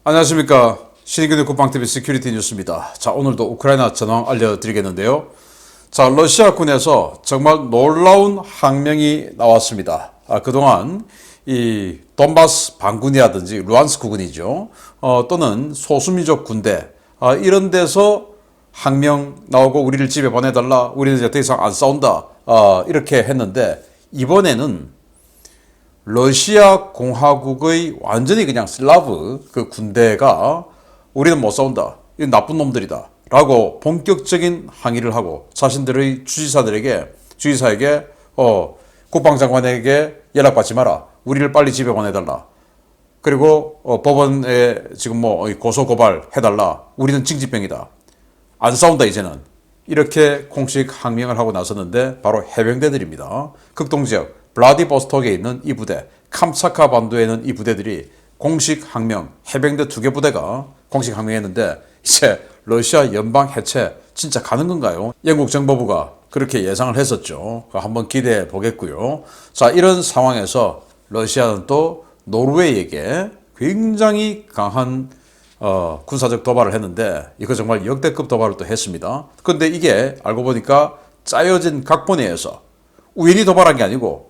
안녕하십니까. 신의균의 국방TV 시큐리티 뉴스입니다. 자, 오늘도 우크라이나 전황 알려드리겠는데요. 자, 러시아군에서 정말 놀라운 항명이 나왔습니다. 그동안 이 돈바스 반군이라든지 루안스크 군이죠. 또는 소수민족 군대 이런 데서 항명 나오고 우리를 집에 보내달라. 우리는 이제 더 이상 안 싸운다. 이렇게 했는데 이번에는 러시아 공화국의 완전히 그냥 슬라브 그 군대가 우리는 못 싸운다. 이 나쁜 놈들이다. 라고 본격적인 항의를 하고 자신들의 주지사에게 국방장관에게 연락받지 마라. 우리를 빨리 집에 보내달라. 그리고 법원에 지금 뭐 고소고발 해달라. 우리는 징집병이다. 안 싸운다 이제는. 이렇게 공식 항명을 하고 나섰는데 바로 해병대들입니다. 극동지역 블라디보스톡에 있는 이 부대, 캄차카 반도에 있는 이 부대들이 공식 항명, 해병대 2개 부대가 공식 항명했는데 이제 러시아 연방 해체 진짜 가는 건가요? 영국 정보부가 그렇게 예상을 했었죠. 한번 기대해 보겠고요. 자, 이런 상황에서 러시아는 또 노르웨이에게 굉장히 강한 군사적 도발을 했는데 이거 정말 역대급 도발을 또 했습니다. 그런데 이게 알고 보니까 짜여진 각본에 의해서 우연히 도발한 게 아니고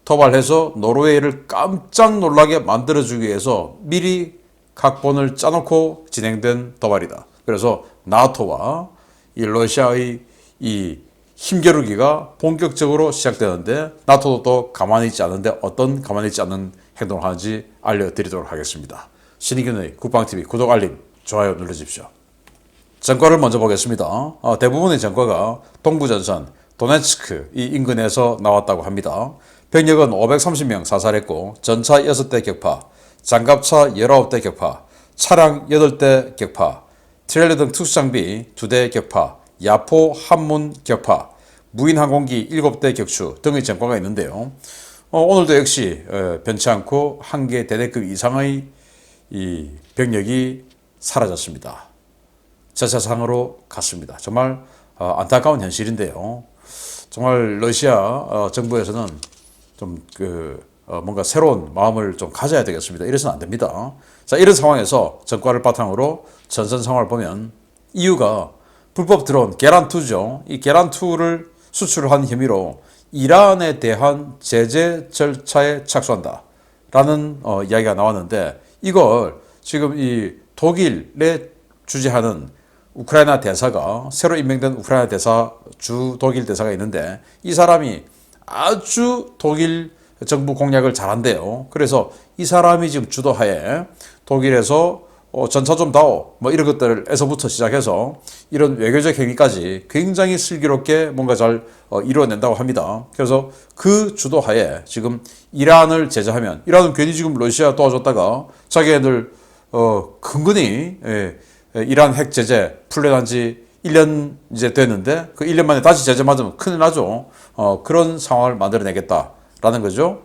도발해서 노르웨이를 깜짝 놀라게 만들어주기 위해서 미리 각본을 짜놓고 진행된 도발이다. 그래서 나토와 이 러시아의 이 힘겨루기가 본격적으로 시작되는데 나토도 또 가만히 있지 않은데 어떤 가만히 있지 않는 행동을 하는지 알려드리도록 하겠습니다. 신의균의 국방TV 구독, 알림, 좋아요 눌러주십시오. 전과를 먼저 보겠습니다. 대부분의 전과가 동부전선 도네츠크 이 인근에서 나왔다고 합니다. 병력은 530명 사살했고 전차 6대 격파, 장갑차 19대 격파, 차량 8대 격파, 트레일러 등 특수장비 2대 격파, 야포 한문 격파, 무인 항공기 7대 격추 등의 전과가 있는데요. 오늘도 역시 변치 않고 1개 대대급 이상의 이 병력이 사라졌습니다. 저차상으로 갔습니다. 정말 안타까운 현실인데요. 정말 러시아 정부에서는 좀 뭔가 새로운 마음을 좀 가져야 되겠습니다. 이래서는 안 됩니다. 자, 이런 상황에서 전과를 바탕으로 전선 상황을 보면 이유가 불법 들어온 게란2죠. 이 게란2를 수출한 혐의로 이란에 대한 제재 절차에 착수한다. 라는 이야기가 나왔는데 이걸 지금 이 독일에 주재하는 우크라이나 대사가 새로 임명된 우크라이나 대사 주 독일 대사가 있는데 이 사람이 아주 독일 정부 공략을 잘한대요. 그래서 이 사람이 지금 주도하에 독일에서 전차 좀 다오 뭐 이런 것들에서부터 시작해서 이런 외교적 행위까지 굉장히 슬기롭게 뭔가 잘 이루어낸다고 합니다. 그래서 그 주도하에 지금 이란을 제재하면 이란은 괜히 지금 러시아 도와줬다가 자기네들 근근히 이란 핵 제재 풀려난 지 1년 이제 됐는데 그 1년 만에 다시 제재 맞으면 큰일 나죠. 그런 상황을 만들어내겠다라는 거죠.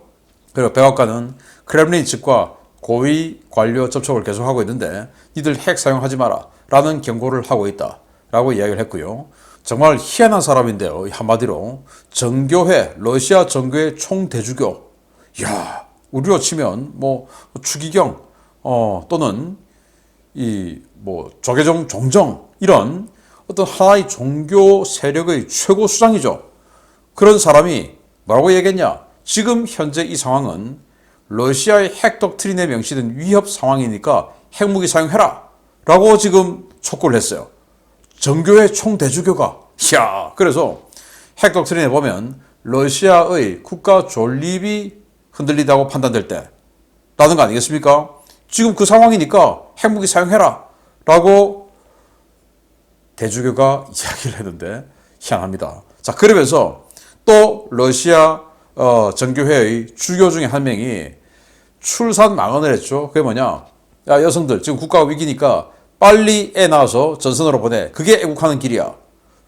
그리고 백악관은 크렘린 측과 고위 관료 접촉을 계속하고 있는데 니들 핵 사용하지 마라 라는 경고를 하고 있다 라고 이야기를 했고요. 정말 희한한 사람인데요. 한마디로 정교회, 러시아 정교회 총대주교, 이야, 우리로 치면 뭐 추기경 또는 이 뭐 조계종 종정 이런 어떤 하나의 종교 세력의 최고 수장이죠. 그런 사람이 뭐라고 얘기했냐? 지금 현재 이 상황은 러시아의 핵 독트린에 명시된 위협 상황이니까 핵무기 사용해라 라고 지금 촉구를 했어요. 정교회 총대주교가. 이야, 그래서 핵 독트린에 보면 러시아의 국가 존립이 흔들리다고 판단될 때 라는 거 아니겠습니까? 지금 그 상황이니까 핵무기 사용해라 라고 대주교가 이야기를 했는데 희한합니다. 자, 그러면서 또 러시아 정교회의 주교 중에 한 명이 출산 망언을 했죠. 그게 뭐냐? 야, 여성들 지금 국가가 위기니까 빨리 애 낳아서 전선으로 보내. 그게 애국하는 길이야.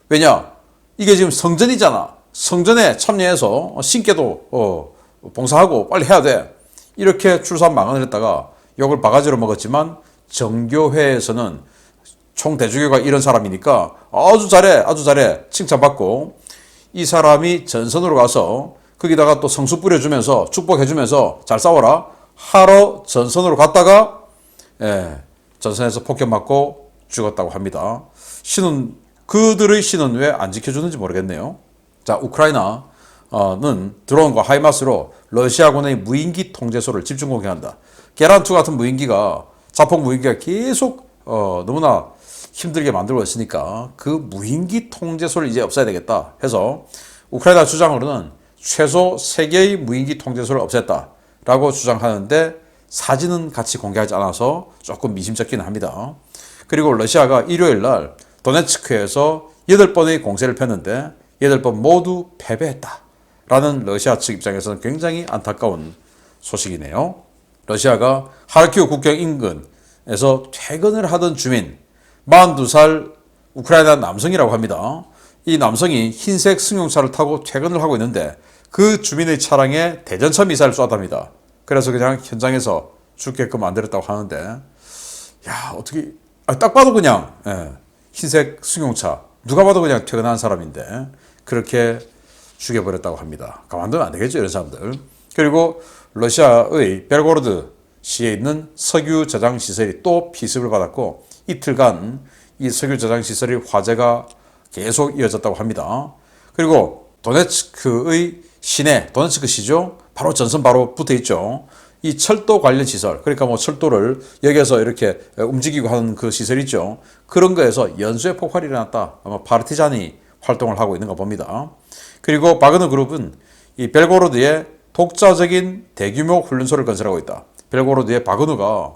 왜냐? 이게 지금 성전이잖아. 성전에 참여해서 신께도 봉사하고 빨리 해야 돼. 이렇게 출산 망언을 했다가 욕을 바가지로 먹었지만 정교회에서는 총대주교가 이런 사람이니까 아주 잘해 칭찬받고 이 사람이 전선으로 가서 거기다가 또 성수 뿌려주면서 축복해주면서 잘 싸워라 하러 전선으로 갔다가 전선에서 폭격 맞고 죽었다고 합니다. 그들의 신은 왜 안 지켜주는지 모르겠네요. 자, 우크라이나는 드론과 하이마스로 러시아군의 무인기 통제소를 집중 공격한다. 게란2 같은 무인기가 자폭 무인기가 계속 너무나 힘들게 만들고 있으니까 그 무인기 통제소를 이제 없애야 되겠다 해서 우크라이나 주장으로는 최소 3개의 무인기 통제소를 없앴다라고 주장하는데 사진은 같이 공개하지 않아서 조금 미심쩍기는 합니다. 그리고 러시아가 일요일 날 도네츠크에서 8번의 공세를 폈는데 8번 모두 패배했다라는 러시아 측 입장에서는 굉장히 안타까운 소식이네요. 러시아가 하르키우 국경 인근에서 퇴근을 하던 주민 42살 우크라이나 남성이라고 합니다. 이 남성이 흰색 승용차를 타고 퇴근을 하고 있는데 그 주민의 차량에 대전차 미사일을 쐈답니다. 그래서 그냥 현장에서 죽게끔 만들었다고 하는데, 야, 어떻게, 딱 봐도 그냥, 흰색 승용차, 누가 봐도 그냥 퇴근한 사람인데, 그렇게 죽여버렸다고 합니다. 가만두면 안 되겠죠, 이런 사람들. 그리고 러시아의 벨고로드 시에 있는 석유 저장 시설이 또 피습을 받았고, 이틀간 이 석유 저장 시설이 화재가 계속 이어졌다고 합니다. 그리고 도네츠크의 시내, 도네츠크 시죠? 바로 전선 바로 붙어 있죠. 이 철도 관련 시설, 그러니까 뭐 철도를 여기에서 이렇게 움직이고 하는 그 시설 있죠. 그런 거에서 연쇄 폭발이 일어났다. 아마 파르티잔이 활동을 하고 있는가 봅니다. 그리고 바그너 그룹은 이 벨고로드에 독자적인 대규모 훈련소를 건설하고 있다. 벨고로드의 바그너가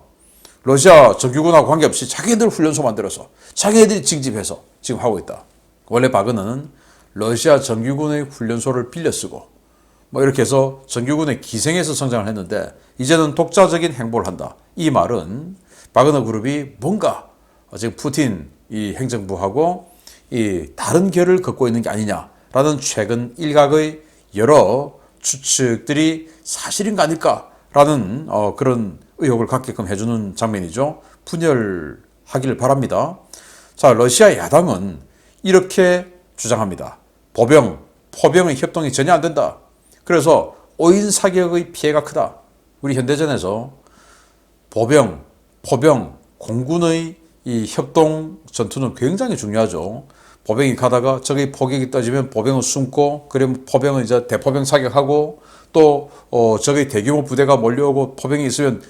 러시아 정규군하고 관계없이 자기네들 훈련소 만들어서 자기네들이 징집해서 지금 하고 있다. 원래 바그너는 러시아 정규군의 훈련소를 빌려 쓰고 뭐 이렇게 해서 정규군의 기생에서 성장을 했는데 이제는 독자적인 행보를 한다. 이 말은 바그너 그룹이 뭔가 지금 푸틴 이 행정부하고 이 다른 결을 걷고 있는 게 아니냐라는 최근 일각의 여러 추측들이 사실인가 아닐까라는 그런 의혹을 갖게끔 해주는 장면이죠. 분열하기를 바랍니다. 자, 러시아 야당은 이렇게 주장합니다. 포병의 협동이 전혀 안 된다. 그래서 오인 사격의 피해가 크다. 우리 현대전에서 포병, 공군의 이 협동 전투는 굉장히 중요하죠. 포병이 가다가 적의 포격이 떠지면 포병은 숨고, 그러면 포병은 이제 대포병 사격하고, 또 적의 대규모 부대가 몰려오고 포병이 있으면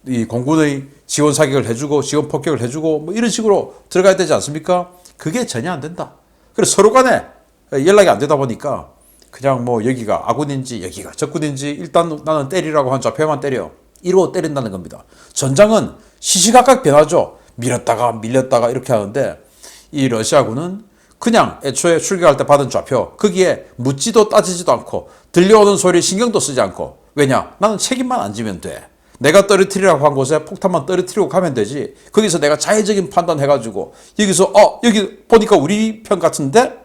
이 공군의 지원 사격을 해주고 지원 폭격을 해주고 뭐 이런 식으로 들어가야 되지 않습니까? 그게 전혀 안 된다. 그래서 서로 간에 연락이 안 되다 보니까 그냥 뭐 여기가 아군인지 여기가 적군인지 일단 나는 때리라고 한 좌표만 때려. 이러고 때린다는 겁니다. 전장은 시시각각 변하죠. 밀었다가 밀렸다가 이렇게 하는데 이 러시아군은 그냥 애초에 출격할 때 받은 좌표 거기에 묻지도 따지지도 않고 들려오는 소리 신경도 쓰지 않고 왜냐? 나는 책임만 안 지면 돼. 내가 떨어뜨리라고 한 곳에 폭탄만 떨어뜨리고 가면 되지. 거기서 내가 자의적인 판단 해가지고 여기서 여기 보니까 우리 편 같은데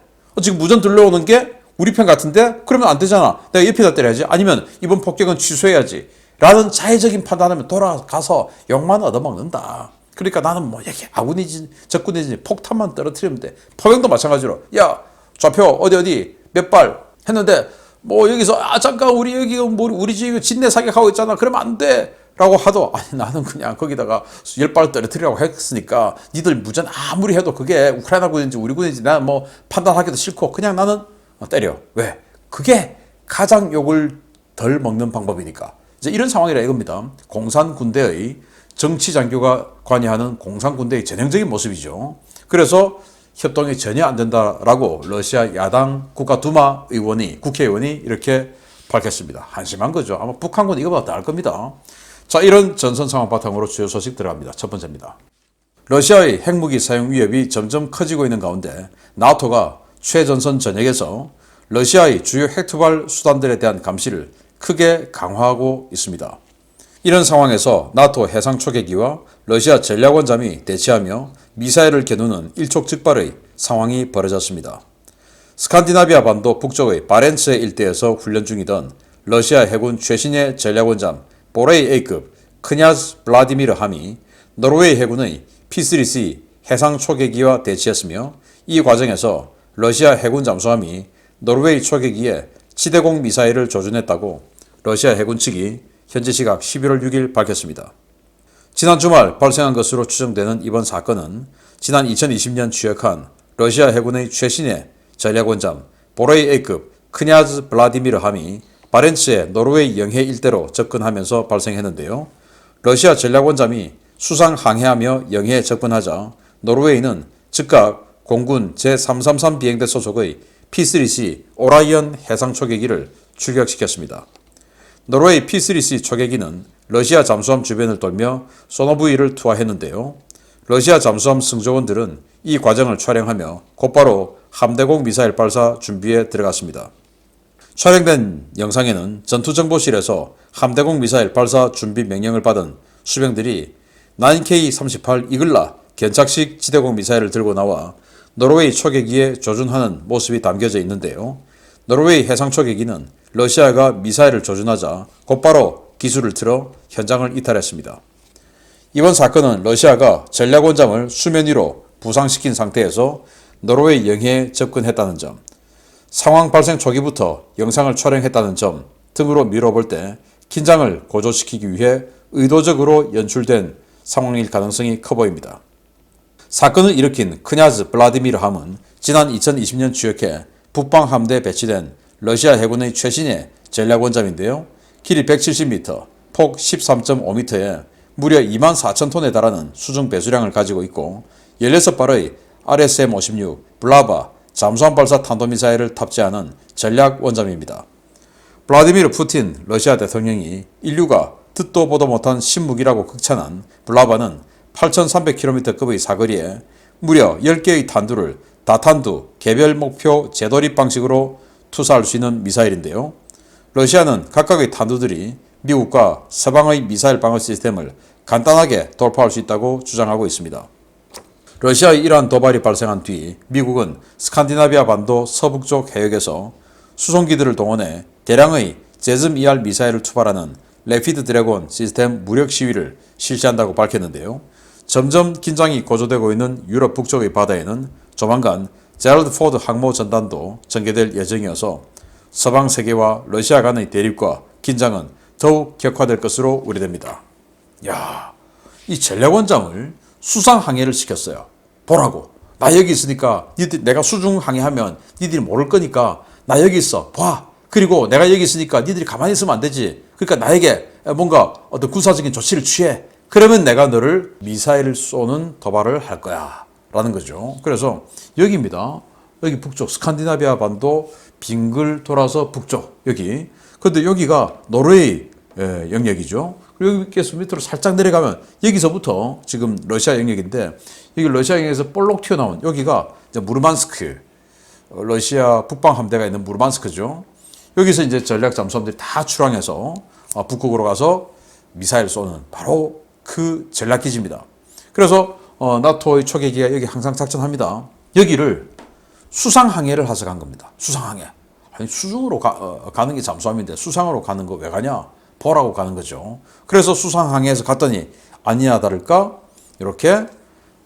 지금 무전 들려오는 게 우리 편 같은데 그러면 안 되잖아. 내가 옆에다 때려야지. 아니면 이번 폭격은 취소해야지. 라는 자의적인 판단하면 돌아가서 욕만 얻어먹는다. 그러니까 나는 뭐 여기 아군이지 적군이지 폭탄만 떨어뜨리면 돼. 포병도 마찬가지로 야 좌표 어디 몇 발 했는데 뭐 여기서 잠깐 우리 여기 뭐 우리 지금 진내 사격하고 있잖아. 그러면 안 돼. 라고 하도 아니 나는 그냥 거기다가 10발 떨어뜨리라고 했으니까 니들 무전 아무리 해도 그게 우크라이나 군인지 우리 군인지 나는 뭐 판단하기도 싫고 그냥 나는 때려. 왜? 그게 가장 욕을 덜 먹는 방법이니까. 이제 이런 상황이라 이겁니다. 공산군대의 정치 장교가 관여하는 공산군대의 전형적인 모습이죠. 그래서 협동이 전혀 안 된다라고 러시아 야당 국가두마 국회의원이 이렇게 밝혔습니다. 한심한 거죠. 아마 북한군 이거보다 더 할 겁니다. 자, 이런 전선 상황 바탕으로 주요 소식 들어갑니다. 첫 번째입니다. 러시아의 핵무기 사용 위협이 점점 커지고 있는 가운데 나토가 최전선 전역에서 러시아의 주요 핵투발 수단들에 대한 감시를 크게 강화하고 있습니다. 이런 상황에서 나토 해상 초계기와 러시아 전략원잠이 대치하며 미사일을 겨누는 일촉즉발의 상황이 벌어졌습니다. 스칸디나비아 반도 북쪽의 바렌츠 일대에서 훈련 중이던 러시아 해군 최신의 전략원잠 보레이 A급 크냐즈 블라디미르 함이 노르웨이 해군의 P3C 해상 초계기와 대치했으며 이 과정에서 러시아 해군 잠수함이 노르웨이 초계기에 지대공 미사일을 조준했다고 러시아 해군 측이 현지 시각 11월 6일 밝혔습니다. 지난 주말 발생한 것으로 추정되는 이번 사건은 지난 2020년 취역한 러시아 해군의 최신의 전략원잠 보레이 A급 크냐즈 블라디미르 함이 바렌츠의 노르웨이 영해 일대로 접근하면서 발생했는데요. 러시아 전략원잠이 수상 항해하며 영해에 접근하자 노르웨이는 즉각 공군 제333 비행대 소속의 P3C 오라이언 해상 초계기를 출격시켰습니다. 노르웨이 P3C 초계기는 러시아 잠수함 주변을 돌며 소노부이를 투하했는데요. 러시아 잠수함 승조원들은 이 과정을 촬영하며 곧바로 함대공 미사일 발사 준비에 들어갔습니다. 촬영된 영상에는 전투정보실에서 함대공 미사일 발사 준비 명령을 받은 수병들이 9K-38 이글라 견착식 지대공 미사일을 들고 나와 노르웨이 초계기에 조준하는 모습이 담겨져 있는데요. 노르웨이 해상 초계기는 러시아가 미사일을 조준하자 곧바로 기술을 틀어 현장을 이탈했습니다. 이번 사건은 러시아가 전략원잠을 수면 위로 부상시킨 상태에서 노르웨이 영해에 접근했다는 점, 상황 발생 초기부터 영상을 촬영했다는 점 등으로 미뤄볼 때 긴장을 고조시키기 위해 의도적으로 연출된 상황일 가능성이 커 보입니다. 사건을 일으킨 크냐즈 블라디미르 함은 지난 2020년 취역해 북방 함대에 배치된 러시아 해군의 최신의 전략원잠인데요. 길이 170m, 폭 13.5m에 무려 24,000톤에 달하는 수중 배수량을 가지고 있고 16발의 RSM-56 블라바 잠수함 발사 탄도미사일을 탑재하는 전략원잠입니다. 블라디미르 푸틴 러시아 대통령이 인류가 듣도 보도 못한 신무기라고 극찬한 블라바는 8,300km급의 사거리에 무려 10개의 탄두를 다탄두 개별 목표 재돌입 방식으로 투사할 수 있는 미사일인데요. 러시아는 각각의 탄두들이 미국과 서방의 미사일 방어 시스템을 간단하게 돌파할 수 있다고 주장하고 있습니다. 러시아의 이러한 도발이 발생한 뒤 미국은 스칸디나비아 반도 서북쪽 해역에서 수송기들을 동원해 대량의 제즘-ER 미사일을 투발하는 래피드 드래곤 시스템 무력 시위를 실시한다고 밝혔는데요. 점점 긴장이 고조되고 있는 유럽 북쪽의 바다에는 조만간 제럴드 포드 항모 전단도 전개될 예정이어서 서방 세계와 러시아 간의 대립과 긴장은 더욱 격화될 것으로 우려됩니다. 야, 이 전략원잠을 수상 항해를 시켰어요. 보라고. 나 여기 있으니까 니들 내가 수중 항해하면 니들이 모를 거니까 나 여기 있어. 봐. 그리고 내가 여기 있으니까 니들이 가만히 있으면 안 되지. 그러니까 나에게 뭔가 어떤 군사적인 조치를 취해. 그러면 내가 너를 미사일을 쏘는 도발을 할 거야. 라는 거죠. 그래서 여기입니다. 여기 북쪽 스칸디나비아 반도 빙글 돌아서 북쪽 여기. 근데 여기가 노르웨이 영역이죠. 그리고 여기서 밑으로 살짝 내려가면 여기서부터 지금 러시아 영역인데 여기 러시아 영역에서 볼록 튀어나온 여기가 이제 무르만스크 러시아 북방 함대가 있는 무르만스크죠. 여기서 이제 전략 잠수함들이 다 출항해서 북극으로 가서 미사일 쏘는 바로 그 전략 기지입니다. 그래서 나토의 초계기가 여기 항상 작전합니다. 여기를 수상 항해를 하서 간 겁니다. 수상 항해. 아니 수중으로 가는 게 잠수함인데 수상으로 가는 거 왜 가냐? 보라고 가는 거죠. 그래서 수상 항해에서 갔더니 아니나 다를까 이렇게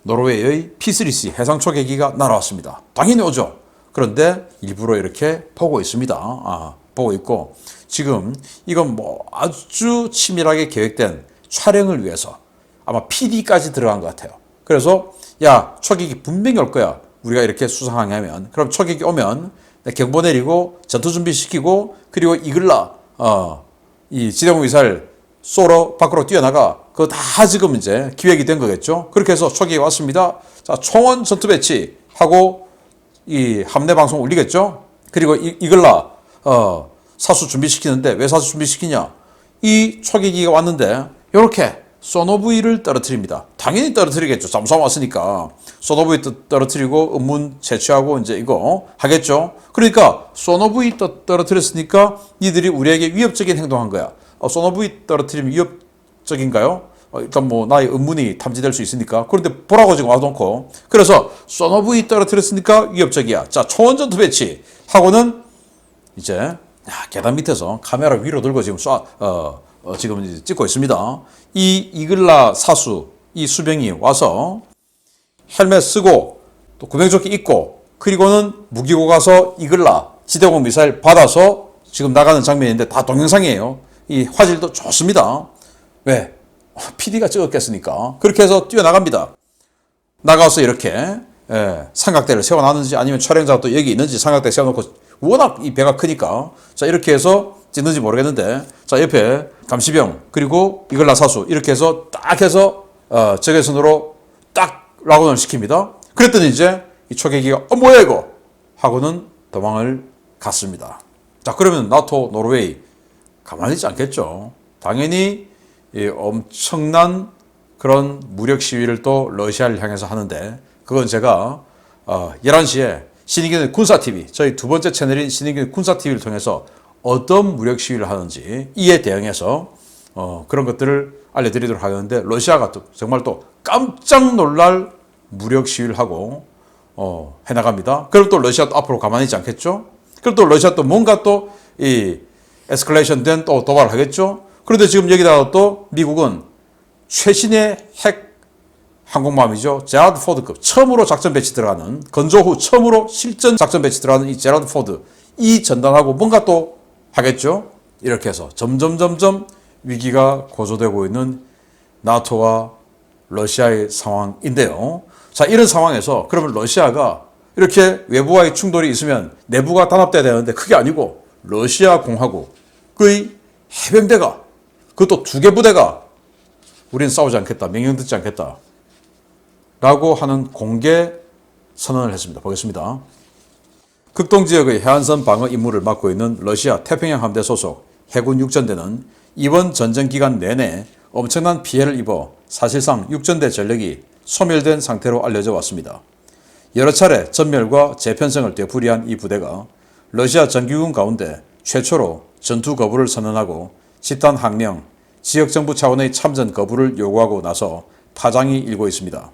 노르웨이의 P3C 해상 초계기가 날아왔습니다. 당연히 오죠. 그런데 일부러 이렇게 보고 있습니다. 보고 있고 지금 이건 뭐 아주 치밀하게 계획된 촬영을 위해서 아마 PD까지 들어간 것 같아요. 그래서 야 초계기 분명히 올 거야. 우리가 이렇게 수상 항해하면 그럼 초계기 오면 경보 내리고 전투 준비 시키고 그리고 이글라 이 지대공 미사일 쏘러 밖으로 뛰어나가 그거 다 지금 이제 기획이 된 거겠죠. 그렇게 해서 초기에 왔습니다. 자 총원 전투 배치 하고 이 함내 방송 올리겠죠. 그리고 이글라 사수 준비시키는데 왜 사수 준비시키냐? 이 초계기가 왔는데 이렇게 소노부이를 떨어뜨립니다. 당연히 떨어뜨리겠죠. 잠수함 왔으니까 소노부이 떨어뜨리고 음문 채취하고 이제 이거 하겠죠. 그러니까 소노부이 떨어뜨렸으니까 니들이 우리에게 위협적인 행동한 거야. 소노부이 떨어뜨리면 위협적인가요? 일단 뭐 나의 음문이 탐지될 수 있으니까. 그런데 보라고 지금 와놓고 그래서 소노부이 떨어뜨렸으니까 위협적이야. 자 초원전투 배치 하고는 이제 계단 밑에서 카메라 위로 들고 지금 지금 찍고 있습니다. 이 이글라 사수, 이 수병이 와서 헬멧 쓰고 또 구명조끼 입고 그리고는 무기고 가서 이글라 지대공 미사일 받아서 지금 나가는 장면인데 다 동영상이에요. 이 화질도 좋습니다. 왜? PD가 찍었겠습니까? 그렇게 해서 뛰어나갑니다. 나가서 이렇게 삼각대를 세워놨는지 아니면 촬영자가 또 여기 있는지 삼각대 세워놓고 워낙 이 배가 크니까 자 이렇게 해서 찍는지 모르겠는데 자 옆에 감시병 그리고 이글라사수 이렇게 해서 딱 해서 적외선으로 딱 락온을 시킵니다. 그랬더니 이제 이 초계기가 뭐야 이거 하고는 도망을 갔습니다. 자 그러면 나토 노르웨이 가만히 있지 않겠죠. 당연히 이 엄청난 그런 무력 시위를 또 러시아를 향해서 하는데 그건 제가 11시에 신의균의 군사TV 저희 두 번째 채널인 신의균의 군사TV를 통해서 어떤 무력 시위를 하는지 이에 대응해서 그런 것들을 알려드리도록 하겠는데 러시아가 또 정말 또 깜짝 놀랄 무력 시위를 하고 해나갑니다. 그럼 또 러시아도 앞으로 가만히 있지 않겠죠? 그럼 또 러시아 또 뭔가 또 이 에스컬레이션 된 또 도발을 하겠죠? 그런데 지금 여기다가 또 미국은 최신의 핵 항공모함이죠. 제라드 포드급 처음으로 작전 배치 들어가는 건조 후 처음으로 실전 작전 배치 들어가는 이 제라드 포드 이 전단하고 뭔가 또 하겠죠. 이렇게 해서 점점 위기가 고조되고 있는 나토와 러시아의 상황인데요. 자 이런 상황에서 그러면 러시아가 이렇게 외부와의 충돌이 있으면 내부가 단합돼야 되는데 그게 아니고 러시아 공화국의 해병대가 그것도 2개 부대가 우리는 싸우지 않겠다. 명령 듣지 않겠다. 라고 하는 공개 선언을 했습니다. 보겠습니다. 극동지역의 해안선 방어 임무를 맡고 있는 러시아 태평양 함대 소속 해군 육전대는 이번 전쟁 기간 내내 엄청난 피해를 입어 사실상 육전대 전력이 소멸된 상태로 알려져 왔습니다. 여러 차례 전멸과 재편성을 되풀이한 이 부대가 러시아 정규군 가운데 최초로 전투 거부를 선언하고 집단 항명, 지역정부 차원의 참전 거부를 요구하고 나서 파장이 일고 있습니다.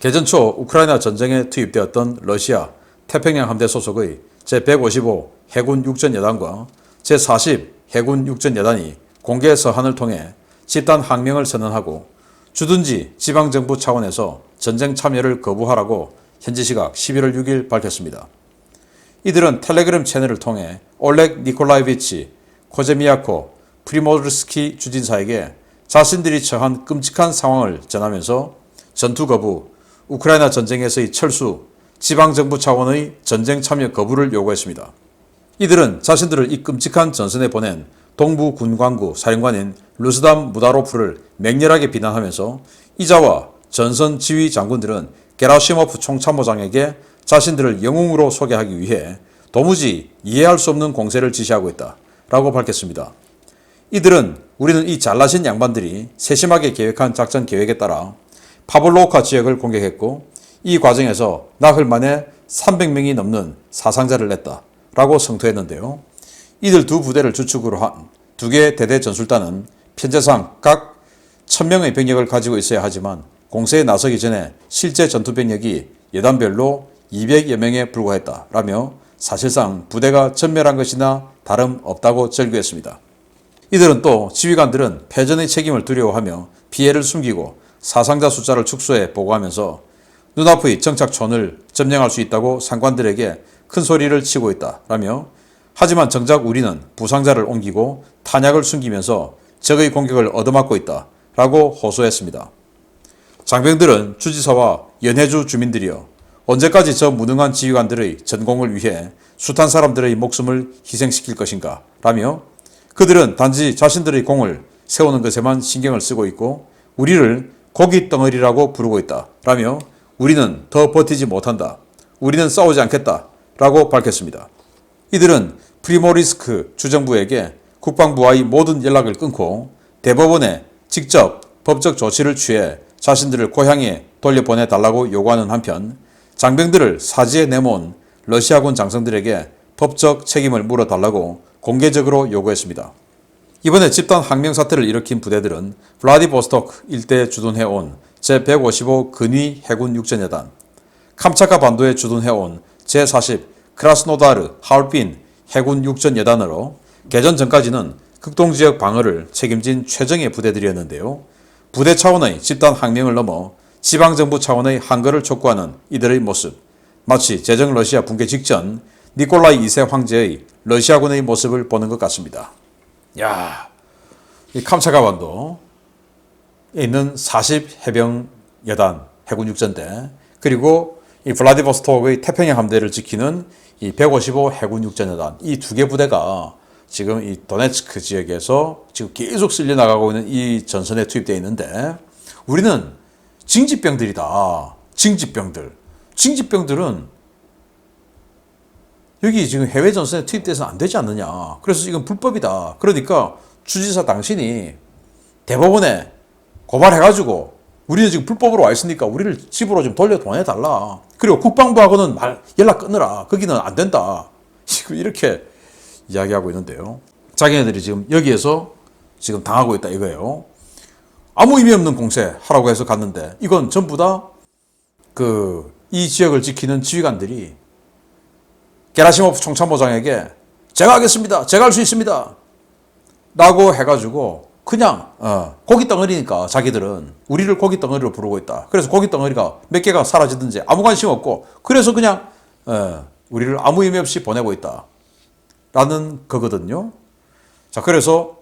개전 초 우크라이나 전쟁에 투입되었던 러시아 태평양 함대 소속의 제155 해군 육전여단과 제40 해군 육전여단이 공개 서한을 통해 집단 항명을 선언하고 주둔지 지방정부 차원에서 전쟁 참여를 거부하라고 현지 시각 11월 6일 밝혔습니다. 이들은 텔레그램 채널을 통해 올렉 니콜라이비치 코제미야코 프리모르스키 주진사에게 자신들이 처한 끔찍한 상황을 전하면서 전투 거부, 우크라이나 전쟁에서의 철수, 지방정부 차원의 전쟁 참여 거부를 요구했습니다. 이들은 자신들을 이 끔찍한 전선에 보낸 동부군광구 사령관인 루스담 무다로프를 맹렬하게 비난하면서 이자와 전선 지휘 장군들은 게라시모프 총참모장에게 자신들을 영웅으로 소개하기 위해 도무지 이해할 수 없는 공세를 지시하고 있다 라고 밝혔습니다. 이들은 우리는 이 잘나신 양반들이 세심하게 계획한 작전 계획에 따라 파블로우카 지역을 공격했고 이 과정에서 나흘 만에 300명이 넘는 사상자를 냈다 라고 성토했는데요. 이들 두 부대를 주축으로 한 두 개의 대대 전술단은 현재상 각 1000명의 병력을 가지고 있어야 하지만 공세에 나서기 전에 실제 전투 병력이 여단별로 200여 명에 불과했다 라며 사실상 부대가 전멸한 것이나 다름없다고 절규했습니다. 이들은 또 지휘관들은 패전의 책임을 두려워하며 피해를 숨기고 사상자 숫자를 축소해 보고하면서 눈앞의 정착촌을 점령할 수 있다고 상관들에게 큰 소리를 치고 있다 라며 하지만 정작 우리는 부상자를 옮기고 탄약을 숨기면서 적의 공격을 얻어맞고 있다 라고 호소했습니다. 장병들은 주지사와 연해주 주민들이여 언제까지 저 무능한 지휘관들의 전공을 위해 숱한 사람들의 목숨을 희생시킬 것인가 라며 그들은 단지 자신들의 공을 세우는 것에만 신경을 쓰고 있고 우리를 고기 덩어리라고 부르고 있다 라며 우리는 더 버티지 못한다. 우리는 싸우지 않겠다 라고 밝혔습니다. 이들은 프리모리스크 주정부에게 국방부와의 모든 연락을 끊고 대법원에 직접 법적 조치를 취해 자신들을 고향에 돌려보내달라고 요구하는 한편 장병들을 사지에 내모은 러시아군 장성들에게 법적 책임을 물어달라고 공개적으로 요구했습니다. 이번에 집단 항명 사태를 일으킨 부대들은 블라디보스토크 일대에 주둔해온 제155 근위 해군 육전여단, 캄차카 반도에 주둔해온 제40 크라스노다르 하얼빈 해군 육전여단으로 개전 전까지는 극동지역 방어를 책임진 최정예 부대들이었는데요. 부대 차원의 집단 항명을 넘어 지방정부 차원의 한거를 촉구하는 이들의 모습, 마치 제정 러시아 붕괴 직전 니콜라이 2세 황제의 러시아군의 모습을 보는 것 같습니다. 야, 이 캄차카 반도 있는 40 해병 여단 해군 육전대, 그리고 이 블라디보스톡의 태평양 함대를 지키는 이 155 해군 육전여단, 이 두 개 부대가 지금 이 도네츠크 지역에서 지금 계속 쓸려 나가고 있는 이 전선에 투입되어 있는데, 우리는 징집병들이다. 징집병들. 징집병들은 여기 지금 해외 전선에 투입돼서는 안 되지 않느냐. 그래서 이건 불법이다. 그러니까 주지사 당신이 대법원에 고발해가지고 우리는 지금 불법으로 와 있으니까 우리를 집으로 좀 돌려 보내달라. 그리고 국방부하고는 연락 끊으라. 거기는 안 된다. 지금 이렇게 이야기하고 있는데요. 자기네들이 지금 여기에서 지금 당하고 있다 이거예요. 아무 의미 없는 공세 하라고 해서 갔는데, 이건 전부 다 이 지역을 지키는 지휘관들이 게라시모프 총참모장에게 제가 하겠습니다. 제가 할 수 있습니다. 라고 해가지고 그냥 고기 덩어리니까 자기들은 우리를 고기 덩어리로 부르고 있다. 그래서 고기 덩어리가 몇 개가 사라지든지 아무 관심 없고, 그래서 그냥 우리를 아무 의미 없이 보내고 있다. 라는 거거든요. 자, 그래서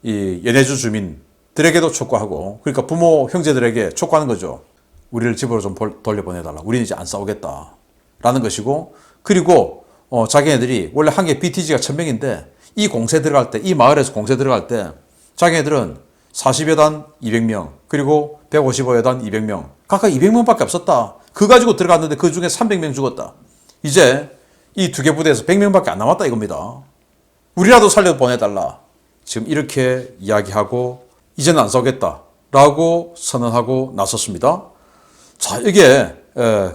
이 연해주 주민들에게도 촉구하고, 그러니까 부모 형제들에게 촉구하는 거죠. 우리를 집으로 좀 돌려보내달라. 우리는 이제 안 싸우겠다. 라는 것이고, 그리고 자기네들이 원래 한 개 BTG가 1000명인데 이 공세 들어갈 때, 이 마을에서 공세 들어갈 때 자기네들은 40여단 200명, 그리고 155여단 200명, 각각 200명밖에 없었다. 그거 가지고 들어갔는데 그 중에 300명 죽었다. 이제 이 두 개 부대에서 100명밖에 안 남았다 이겁니다. 우리라도 살려 보내달라. 지금 이렇게 이야기하고 이제는 안 싸우겠다 라고 선언하고 나섰습니다. 자, 이게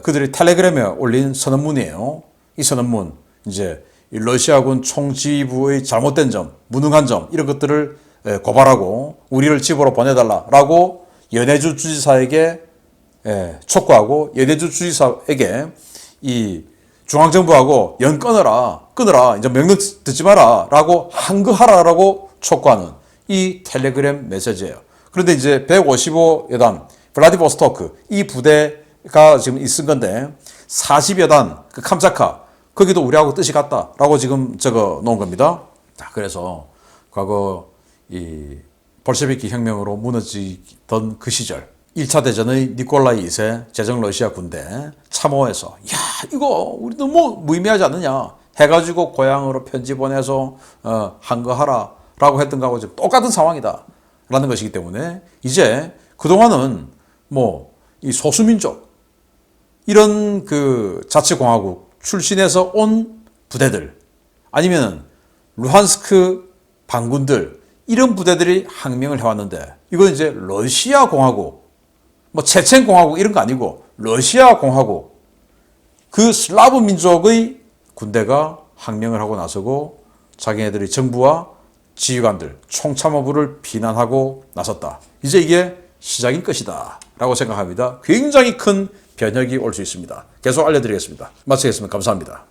그들이 텔레그램에 올린 선언문이에요. 이 선언문, 이제 러시아군 총지휘부의 잘못된 점, 무능한 점, 이런 것들을 고발하고 우리를 집으로 보내달라라고 연해주 주지사에게 촉구하고, 연해주 주지사에게 이 중앙정부하고 연 끊어라, 이제 명령 듣지 마라 라고 항거하라라고 촉구하는 이 텔레그램 메시지예요. 그런데 이제 155여단 블라디보스토크, 이 부대가 지금 있은 건데 40여단 그 캄차카, 거기도 우리하고 뜻이 같다라고 지금 적어 놓은 겁니다. 자, 그래서 과거 이 볼셰비키 혁명으로 무너지던 그 시절 1차 대전의 니콜라이 2세 제정 러시아 군대 참호에서, 야, 이거 우리 너무 무의미하지 않느냐 해가지고 고향으로 편지 보내서 항거하라 라고 했던 거하고 지금 똑같은 상황이다 라는 것이기 때문에, 이제 그동안은 이 소수민족, 이런 그 자치공화국 출신에서 온 부대들, 아니면 루한스크 반군들, 이런 부대들이 항명을 해왔는데, 이건 이제 러시아 공화국, 체첸 공화국 이런 거 아니고 러시아 공화국, 그 슬라브 민족의 군대가 항명을 하고 나서고 자기네들이 정부와 지휘관들, 총참모부를 비난하고 나섰다. 이제 이게 시작일 것이다 라고 생각합니다. 굉장히 큰 변혁이 올 수 있습니다. 계속 알려드리겠습니다. 마치겠습니다. 감사합니다.